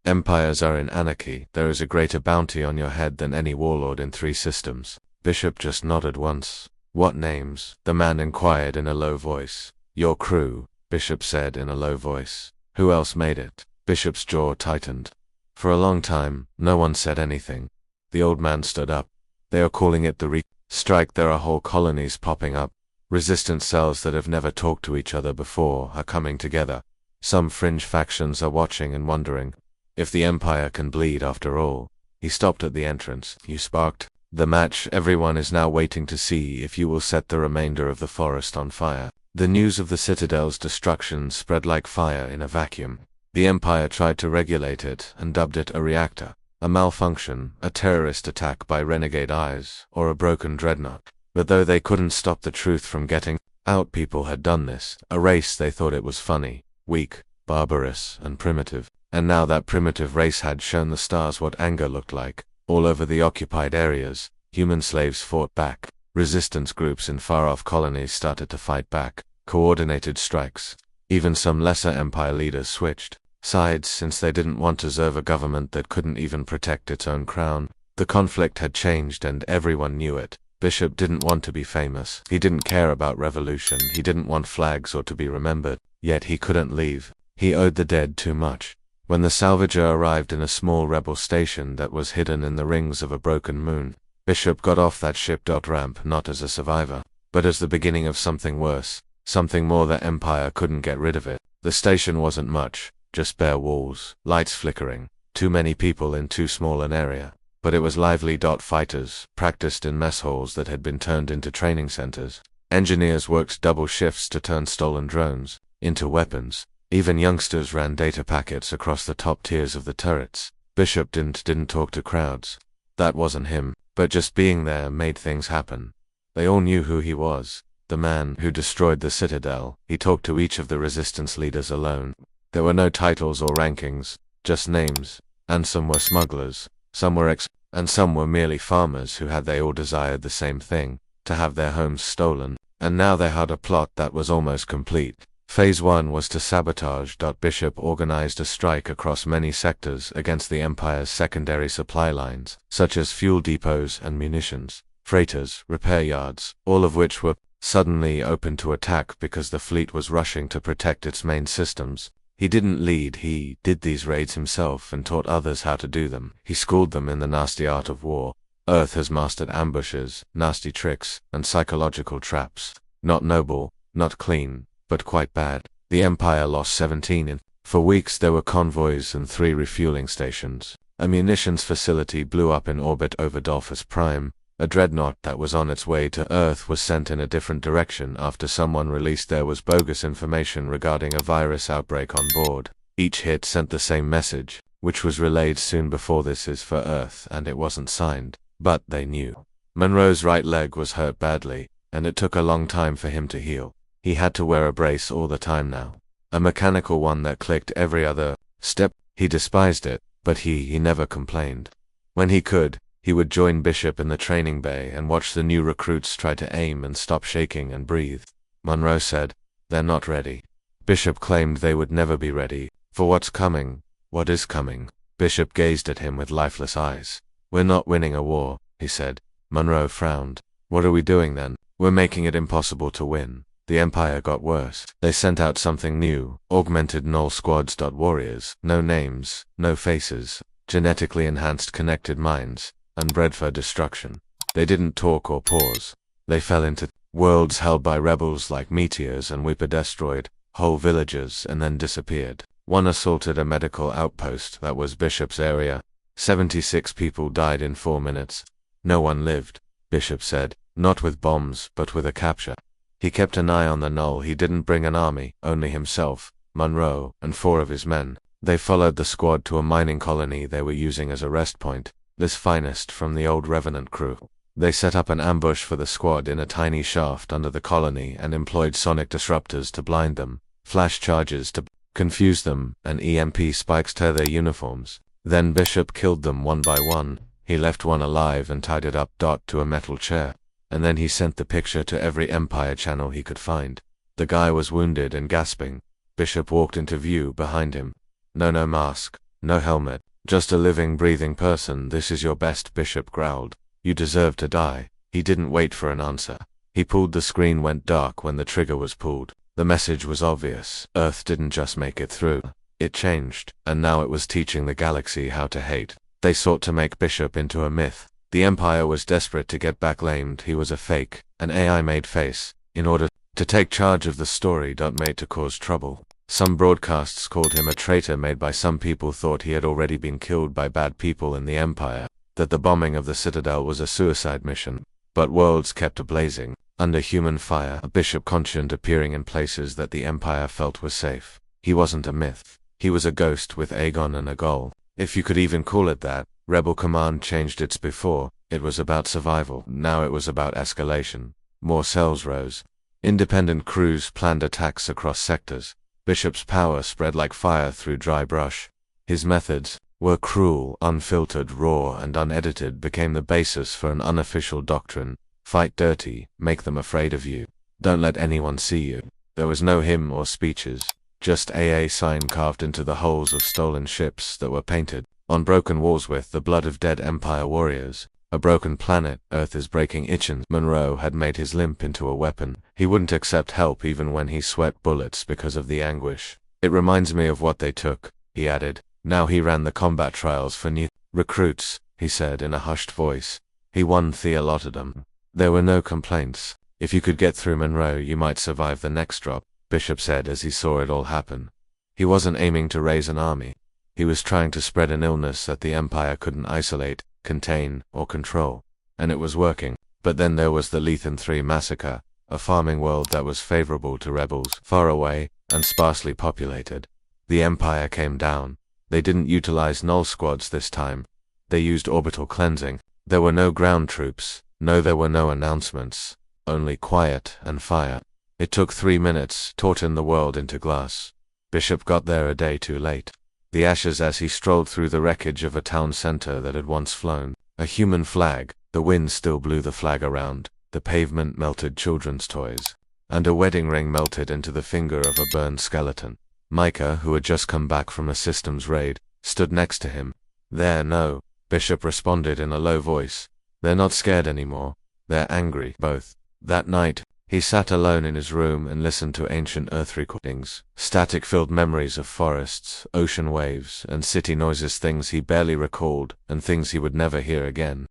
Empires are in anarchy. There is a greater bounty on your head than any warlord in 3 systems. Bishop just nodded once. What names? The man inquired in a low voice. Your crew, Bishop said in a low voice. Who else made it? Bishop's jaw tightened. For a long time, no one said anything. The old man stood up. They are calling it the strike. There are whole colonies popping up. Resistance cells that have never talked to each other before are coming together. Some fringe factions are watching and wondering if the Empire can bleed after all. He stopped at the entrance. You sparked the match. Everyone is now waiting to see if you will set the remainder of the forest on fire. The news of the Citadel's destruction spread like fire in a vacuum. The Empire tried to regulate it and dubbed it a reactor, a malfunction, a terrorist attack by renegade eyes, or a broken dreadnought. But though they couldn't stop the truth from getting out, people had done this. A race they thought it was funny, weak, barbarous, and primitive. And now that primitive race had shown the stars what anger looked like. All over the occupied areas, human slaves fought back. Resistance groups in far-off colonies started to fight back, coordinated strikes. Even some lesser empire leaders switched sides since they didn't want to serve a government that couldn't even protect its own crown. The conflict had changed and everyone knew it. Bishop didn't want to be famous. He didn't care about revolution. He didn't want flags or to be remembered. Yet he couldn't leave. He owed the dead too much. When the salvager arrived in a small rebel station that was hidden in the rings of a broken moon, Bishop got off that ship. Ramp not as a survivor, but as the beginning of something worse, something more that Empire couldn't get rid of it. The station wasn't much, just bare walls, lights flickering, too many people in too small an area. But it was lively. Fighters practiced in mess halls that had been turned into training centers. Engineers worked double shifts to turn stolen drones into weapons. Even youngsters ran data packets across the top tiers of the turrets. Bishop didn't talk to crowds. That wasn't him, but just being there made things happen. They all knew who he was, the man who destroyed the Citadel. He talked to each of the resistance leaders alone. There were no titles or rankings, just names, and some were smugglers, some were and some were merely farmers who they all desired the same thing, to have their homes stolen, and now they had a plot that was almost complete. Phase 1 was to sabotage. Bishop organized a strike across many sectors against the Empire's secondary supply lines, such as fuel depots and munitions, freighters, repair yards, all of which were suddenly open to attack because the fleet was rushing to protect its main systems. He didn't lead, he did these raids himself and taught others how to do them. He schooled them in the nasty art of war. Earth has mastered ambushes, nasty tricks, and psychological traps. Not noble, not clean, but quite bad. The Empire lost 17 in. For weeks there were convoys and 3 refueling stations. A munitions facility blew up in orbit over Dolphus Prime. A dreadnought that was on its way to Earth was sent in a different direction after someone released there was bogus information regarding a virus outbreak on board. Each hit sent the same message, which was relayed soon before. This is for Earth, and it wasn't signed. But they knew. Monroe's right leg was hurt badly, and it took a long time for him to heal. He had to wear a brace all the time now. A mechanical one that clicked every other step. He despised it, but he never complained. When he could, he would join Bishop in the training bay and watch the new recruits try to aim and stop shaking and breathe. Monroe said, "They're not ready." Bishop claimed they would never be ready. For what's coming? What is coming? Bishop gazed at him with lifeless eyes. "We're not winning a war," he said. Monroe frowned. "What are we doing then?" "We're making it impossible to win." The Empire got worse. They sent out something new, augmented null squads. Warriors, no names, no faces, genetically enhanced connected minds, and bred for destruction. They didn't talk or pause. They fell into worlds held by rebels like meteors and destroyed whole villages and then disappeared. One assaulted a medical outpost that was Bishop's area. 76 people died in 4 minutes. No one lived, Bishop said, not with bombs, but with a capture. He kept an eye on the null. He didn't bring an army, only himself, Monroe, and 4 of his men. They followed the squad to a mining colony they were using as a rest point, this finest from the old Revenant crew. They set up an ambush for the squad in a tiny shaft under the colony and employed sonic disruptors to blind them, flash charges to confuse them, and EMP spikes tear their uniforms. Then Bishop killed them one by one. He left one alive and tied it up to a metal chair. And then he sent the picture to every Empire channel he could find. The guy was wounded and gasping. Bishop walked into view behind him. No mask, no helmet, just a living, breathing person. "This is your best," Bishop growled. "You deserve to die." He didn't wait for an answer. He pulled. The screen went dark when the trigger was pulled. The message was obvious. Earth didn't just make it through. It changed, and now it was teaching the galaxy how to hate. They sought to make Bishop into a myth. The Empire was desperate to get back. Claimed he was a fake, an AI-made face, in order to take charge of the story. Made to cause trouble. Some broadcasts called him a traitor. Made by some people thought he had already been killed by bad people in the Empire, that the bombing of the Citadel was a suicide mission. But worlds kept ablazing, under human fire. A Bishop conscient appearing in places that the Empire felt was safe. He wasn't a myth. He was a ghost with Aegon and a goal. If you could even call it that. Rebel Command changed its before. It was about survival. Now it was about escalation. More cells rose. Independent crews planned attacks across sectors. Bishop's power spread like fire through dry brush. His methods were cruel, unfiltered, raw, and unedited. Became the basis for an unofficial doctrine. Fight dirty, make them afraid of you. Don't let anyone see you. There was no hymn or speeches, just AA sign carved into the hulls of stolen ships that were painted on broken walls with the blood of dead Empire warriors. A broken planet, Earth is breaking itchins. Monroe had made his limp into a weapon. He wouldn't accept help even when he sweat bullets because of the anguish. It reminds me of what they took, he added. Now he ran the combat trials for new recruits, he said in a hushed voice. He won theolotodom. There were no complaints. If you could get through Monroe, you might survive the next drop, Bishop said as he saw it all happen. He wasn't aiming to raise an army. He was trying to spread an illness that the Empire couldn't isolate, contain, or control. And it was working. But then there was the Lethan III massacre, a farming world that was favorable to rebels, far away, and sparsely populated. The Empire came down. They didn't utilize null squads this time. They used orbital cleansing. There were no ground troops. No, there were no announcements. Only quiet and fire. It took 3 minutes to turn the world into glass. Bishop got there a day too late. The ashes as he strolled through the wreckage of a town center that had once flown. A human flag. The wind still blew the flag around. The pavement melted children's toys. And a wedding ring melted into the finger of a burned skeleton. Micah, who had just come back from a systems raid, stood next to him. There, no, Bishop responded in a low voice. They're not scared anymore. They're angry, both. That night, he sat alone in his room and listened to ancient Earth recordings, static-filled memories of forests, ocean waves, and city noises, things he barely recalled and things he would never hear again.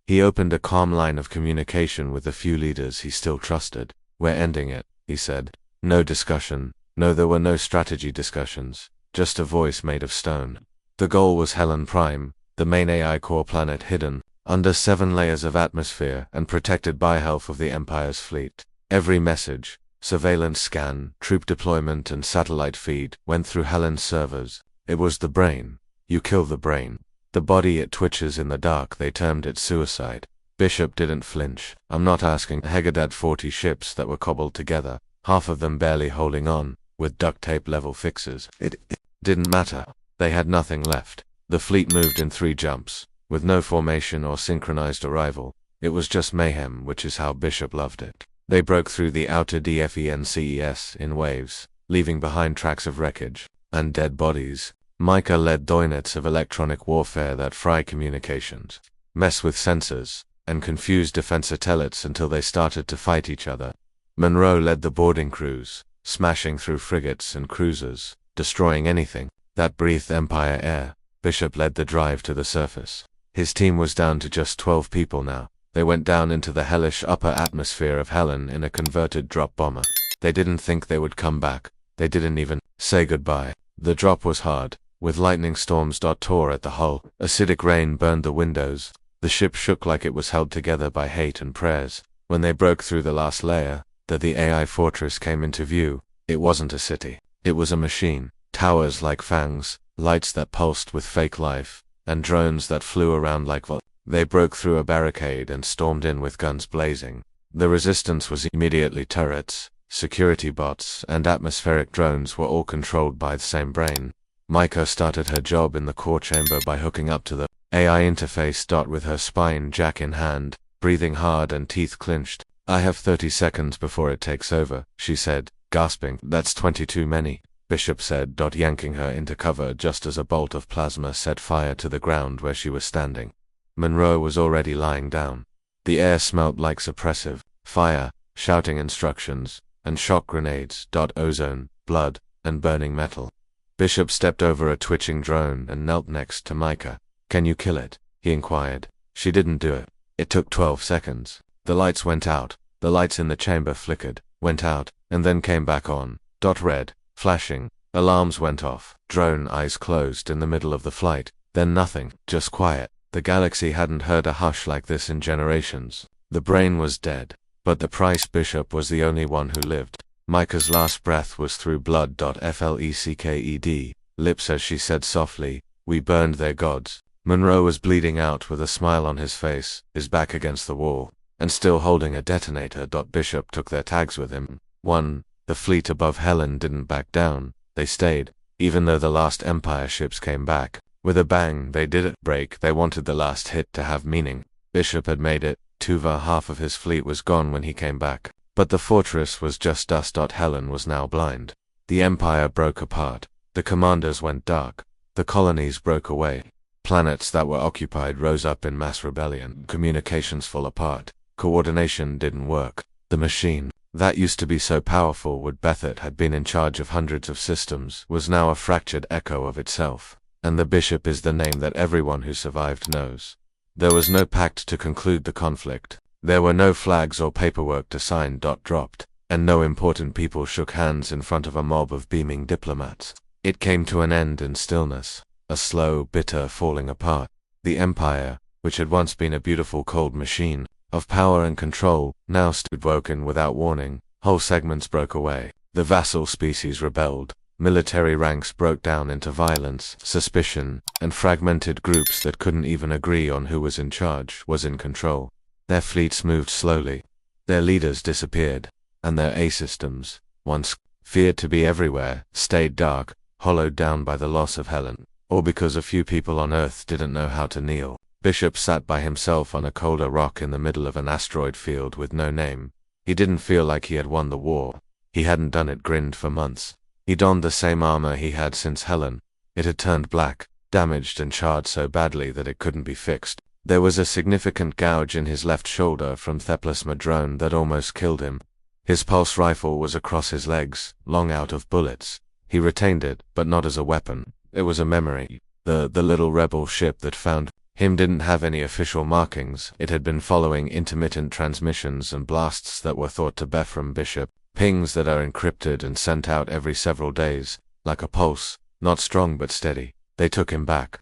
He opened a calm line of communication with the few leaders he still trusted. We're ending it, he said. No discussion. No, there were no strategy discussions. Just a voice made of stone. The goal was Helen Prime, the main AI core planet hidden under 7 layers of atmosphere and protected by half of the Empire's fleet. Every message, surveillance scan, troop deployment and satellite feed went through Helen's servers. It was the brain. You kill the brain. The body, it twitches in the dark. They termed it suicide. Bishop didn't flinch. I'm not asking. Hegard had 40 ships that were cobbled together, half of them barely holding on, with duct tape level fixes. It didn't matter. They had nothing left. The fleet moved in 3 jumps, with no formation or synchronized arrival. It was just mayhem, which is how Bishop loved it. They broke through the outer DFENCES in waves, leaving behind tracks of wreckage and dead bodies. Micah led doinets of electronic warfare that fry communications, mess with sensors, and confuse defense satellites until they started to fight each other. Monroe led the boarding crews, smashing through frigates and cruisers, destroying anything that breathed Empire air. Bishop led the drive to the surface. His team was down to just 12 people now. They went down into the hellish upper atmosphere of Helen in a converted drop bomber. They didn't think they would come back. They didn't even say goodbye. The drop was hard, with lightning storms tore at the hull. Acidic rain burned the windows. The ship shook like it was held together by hate and prayers. When they broke through the last layer, the AI fortress came into view. It wasn't a city. It was a machine. Towers like fangs, lights that pulsed with fake life, and drones that flew around like They broke through a barricade and stormed in with guns blazing. The resistance was immediately turrets, security bots, and atmospheric drones were all controlled by the same brain. Micah started her job in the core chamber by hooking up to the AI interface. With her spine jack in hand, breathing hard and teeth clenched. I have 30 seconds before it takes over, she said, gasping. That's 20 too many, Bishop said, yanking her into cover just as a bolt of plasma set fire to the ground where she was standing. Monroe was already lying down. The air smelt like suppressive fire, shouting instructions, and shock grenades. Ozone, blood, and burning metal. Bishop stepped over a twitching drone and knelt next to Micah. Can you kill it? He inquired. She didn't do it. It took 12 seconds. The lights went out. The lights in the chamber flickered, went out, and then came back on. Red, flashing. Alarms went off. Drone eyes closed in the middle of the flight. Then nothing, just quiet. The galaxy hadn't heard a hush like this in generations. The brain was dead. But the price. Bishop was the only one who lived. Micah's last breath was through blood. Flecked lips as she said softly, we burned their gods. Monroe was bleeding out with a smile on his face, his back against the wall, and still holding a detonator. Bishop took their tags with him. 1. The fleet above Helen didn't back down. They stayed, even though the last Empire ships came back. With a bang, they didn't break. They wanted the last hit to have meaning. Bishop had made it. Tuva. Half of his fleet was gone when he came back, but the fortress was just dust. Helen was now blind. The Empire broke apart. The commanders went dark. The colonies broke away. Planets that were occupied rose up in mass rebellion. Communications fell apart. Coordination didn't work. The machine that used to be so powerful, would Bethet had been in charge of hundreds of systems, was now a fractured echo of itself. And the bishop is the name that everyone who survived knows. There was no pact to conclude the conflict. There were no flags or paperwork to sign. Dropped, and no important people shook hands in front of a mob of beaming diplomats. It came to an end in stillness, a slow, bitter falling apart. The Empire, which had once been a beautiful cold machine of power and control, now stood broken without warning. Whole segments broke away. The vassal species rebelled. Military ranks broke down into violence, suspicion, and fragmented groups that couldn't even agree on who was in charge, was in control. Their fleets moved slowly. Their leaders disappeared, and their A-systems, once feared to be everywhere, stayed dark, hollowed down by the loss of Helen, or because a few people on Earth didn't know how to kneel. Bishop sat by himself on a colder rock in the middle of an asteroid field with no name. He didn't feel like he had won the war. He hadn't done it. Grinned for months. He donned the same armor he had since Helen. It had turned black, damaged and charred so badly that it couldn't be fixed. There was a significant gouge in his left shoulder from Theplis Madrone that almost killed him. His pulse rifle was across his legs, long out of bullets. He retained it, but not as a weapon. It was a memory. The little rebel ship that found him didn't have any official markings. It had been following intermittent transmissions and blasts that were thought to be from Bishop, pings that are encrypted and sent out every several days, like a pulse, not strong but steady. They took him back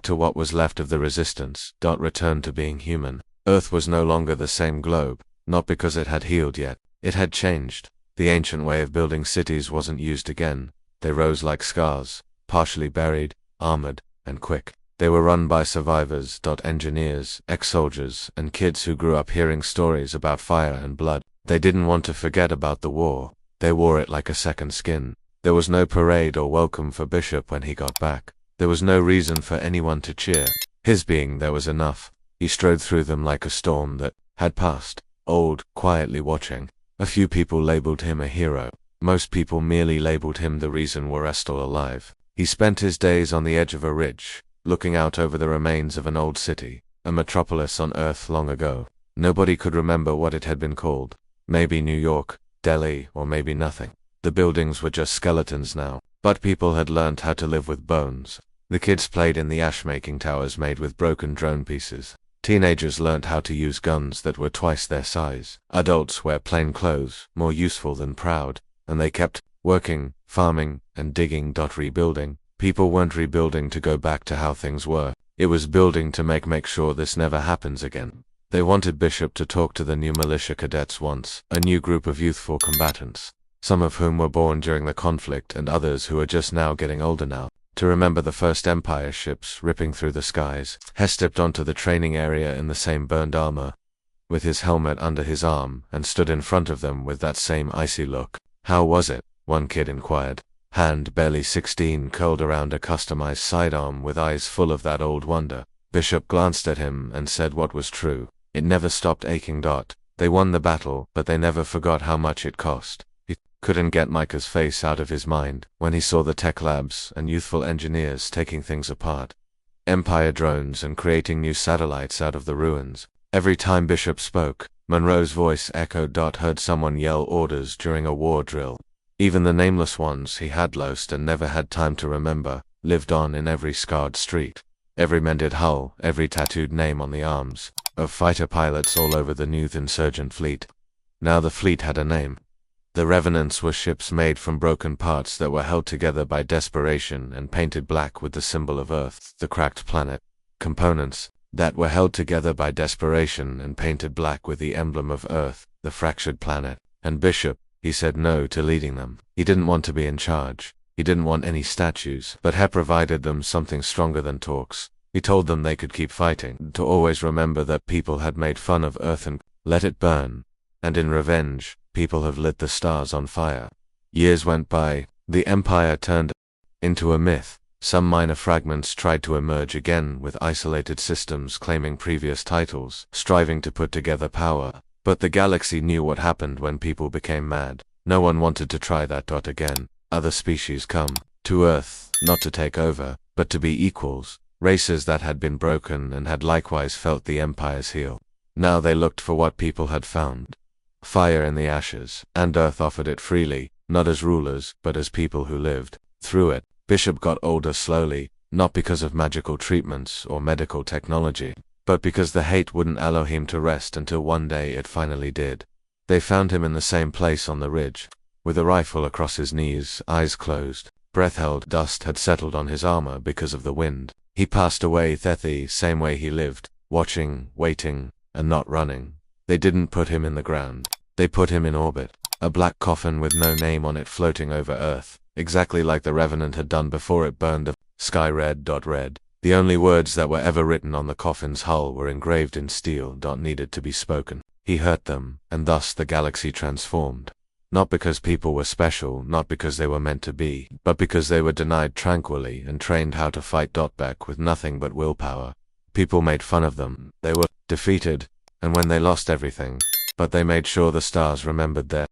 to what was left of the resistance. Returned to being human. Earth was no longer the same globe, not because it had healed yet. It had changed. The ancient way of building cities wasn't used again. They rose like scars, partially buried, armored, and quick. They were run by survivors. Engineers, ex-soldiers, and kids who grew up hearing stories about fire and blood. They didn't want to forget about the war. They wore it like a second skin. There was no parade or welcome for Bishop when he got back. There was no reason for anyone to cheer. His being there was enough. He strode through them like a storm that had passed, old, quietly watching. A few people labeled him a hero. Most people merely labeled him the reason we're still alive. He spent his days on the edge of a ridge, looking out over the remains of an old city, a metropolis on Earth long ago. Nobody could remember what it had been called. Maybe New York, Delhi, or maybe nothing. The buildings were just skeletons now, but people had learned how to live with bones. The kids played in the ash-making towers made with broken drone pieces. Teenagers learned how to use guns that were twice their size. Adults wear plain clothes, more useful than proud, and they kept working, farming, and digging. Rebuilding. People weren't rebuilding to go back to how things were. It was building to make sure this never happens again. They wanted Bishop to talk to the new militia cadets once, a new group of youthful combatants, some of whom were born during the conflict and others who are just now getting older now, to remember the first Empire ships ripping through the skies. Hess stepped onto the training area in the same burned armor, with his helmet under his arm, and stood in front of them with that same icy look. How was it? One kid inquired. Hand, barely 16, curled around a customized sidearm with eyes full of that old wonder. Bishop glanced at him and said what was true. It never stopped aching. They won the battle, but they never forgot how much it cost. He couldn't get Micah's face out of his mind when he saw the tech labs and youthful engineers taking things apart. Empire drones and creating new satellites out of the ruins. Every time Bishop spoke, Monroe's voice echoed. Heard someone yell orders during a war drill. Even the nameless ones he had lost and never had time to remember, lived on in every scarred street, every mended hull, every tattooed name on the arms of fighter pilots all over the new insurgent fleet. Now the fleet had a name. The Revenants were ships made from broken parts that were held together by desperation and painted black with the symbol of Earth, the cracked planet. Components that were held together by desperation and painted black with the emblem of Earth, the fractured planet. And Bishop, he said no to leading them. He didn't want to be in charge. He didn't want any statues, but he provided them something stronger than talks. He told them they could keep fighting, to always remember that people had made fun of Earth and let it burn. And in revenge, people have lit the stars on fire. Years went by. The Empire turned into a myth. Some minor fragments tried to emerge again with isolated systems claiming previous titles, striving to put together power. But the galaxy knew what happened when people became mad. No one wanted to try that again. Other species come to Earth, not to take over, but to be equals, races that had been broken and had likewise felt the Empire's heel. Now they looked for what people had found. Fire in the ashes, and Earth offered it freely, not as rulers, but as people who lived through it. Bishop got older slowly, not because of magical treatments or medical technology, but because the hate wouldn't allow him to rest until one day it finally did. They found him in the same place on the ridge, with a rifle across his knees, eyes closed, breath held. Dust had settled on his armor because of the wind. He passed away the same way he lived, watching, waiting, and not running. They didn't put him in the ground. They put him in orbit, a black coffin with no name on it floating over Earth, exactly like the Revenant had done before it burned the sky red. The only words that were ever written on the coffin's hull were engraved in steel. Needed to be spoken. He hurt them, and thus the galaxy transformed. Not because people were special, not because they were meant to be, but because they were denied tranquilly and trained how to fight back with nothing but willpower. People made fun of them. They were defeated, and when they lost everything, but they made sure the stars remembered their